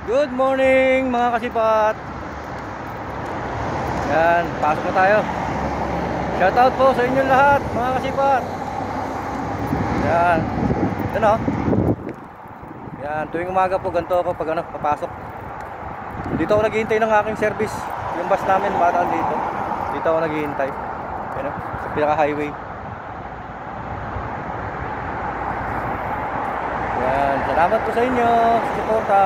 Good morning mga kasipat. Yan, pasok na tayo. Shoutout po sa inyo lahat mga kasipat. Yan. Yan o. Yan, tuwing umaga po ganito ako pag papasok. Dito ako naghihintay ng aking service. Yung bus namin bataan dito. Dito ako naghihintay. Yan o, sa pinaka-highway. Yan, salamat po sa inyo sa suporta.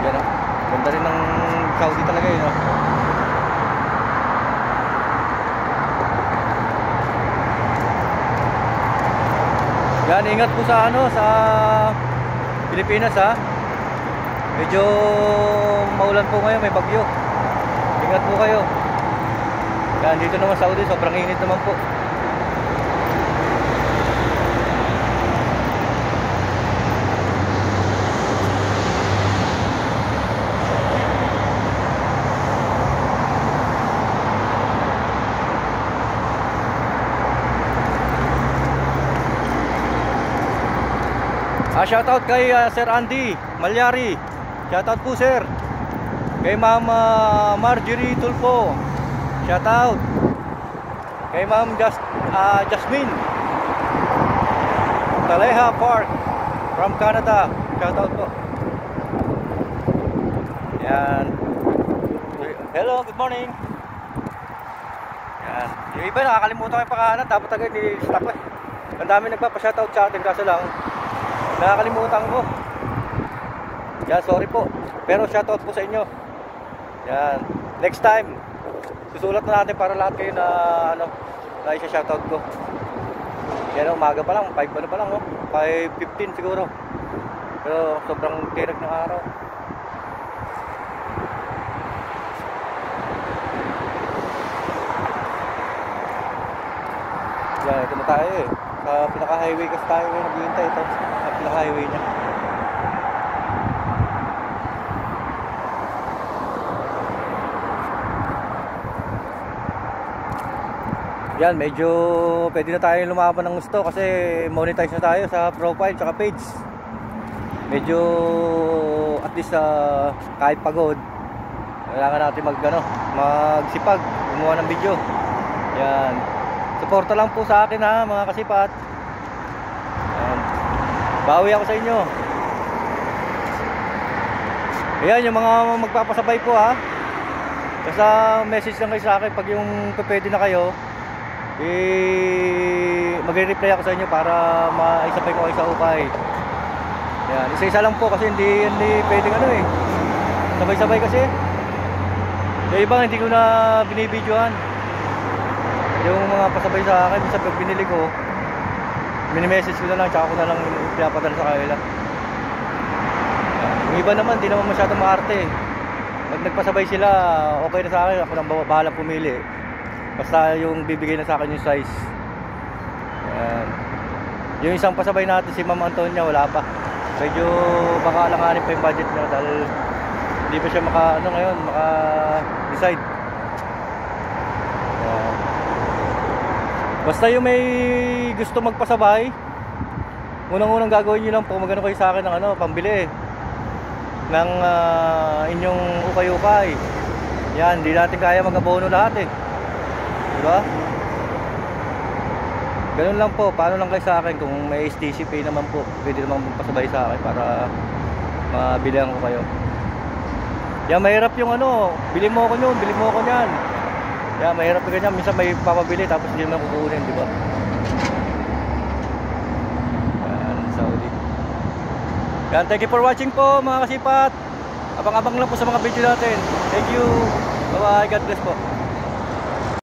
Yan o, ganda rin ng Saudi talaga yun o. Yan, ingat po sa sa Pilipinas ha. Medyo maulan po ngayon, may bagyo. Ingat po kayo. Yan, dito naman sa Saudi, sobrang init naman po. Shoutout kay Sir Andy Malyari. Shoutout po sir. Kay Ma'am Marjorie Tulfo. Shoutout. Kay Ma'am Jasmine Taleha Park from Canada. Shoutout po. Yan. Hello, good morning. Yan. Yung iba nakakalimutan ko yung pangalan, dapat agad ni-stop eh. Ang dami nagpapa-shoutout sa atin kaso lang nakakalimutan ko. Yan, sorry po. Pero shoutout po sa inyo. Yan. Next time susulat na natin para lahat kayo na na isa-shoutout ko. Yan, umaga pa lang, 5 ano pa lang, 5:15 siguro. Pero sobrang tirik ng araw. Yan, ito na tayo eh. Sa pinaka-highway kasi tayo naghihintay ito. Sa pinaka-highway niya. Yan, medyo pwede na tayo lumaban ng gusto kasi monetize na tayo sa profile tsaka page. Medyo at least kahit pagod kailangan natin magsipag gumawa ng video. Yan, suporta lang po sa akin ha mga kasipat. Yan, bawi ako sa inyo. Ayan, yung mga magpapasabay po ha, basta message lang kayo sa akin pag yung pwede na kayo. Magre-reply ako sa inyo para maisabay ko kayo sa ukay. Yan, isa-isa lang po kasi hindi pwedeng sabay-sabay kasi. Yung iba hindi ko na binibidyohan. Yung mga pasabay sa akin, sa pag binili ko, mini-message ko na lang, tsaka ko na lang pinapadala sa kanila. Yung iba naman, hindi naman masyadong maarte. Pag nagpasabay sila, okay na sa akin, ako nang bahala pumili. Basta yung bibigay na sa akin yung size. Yan. Yung isang pasabay natin, si Ma'am Antonia, wala pa. Medyo baka alanganin pa yung budget niya dahil hindi pa siya maka-decide. Yan. Basta yung may gusto magpasabay, unang-unang gagawin nyo lang po, magano kayo sa akin ng pambili ng inyong ukay-ukay. Yan, hindi natin kaya mag-abono lahat eh. Diba? Ganun lang po, paano lang kayo sa akin kung may STC Pay naman po, pwede naman magpasabay sa akin para mabilihan ko kayo. Yan, mahirap yung bili mo ako nyon, bili mo ako nyan. Yan, mahirap yung ganyan, minsan may papabili tapos hindi naman kukunin, diba? Yan, Saudi. Yan, thank you for watching po mga kasipat. Abang-abang lang po sa mga video natin. Thank you, bye bye, God bless po.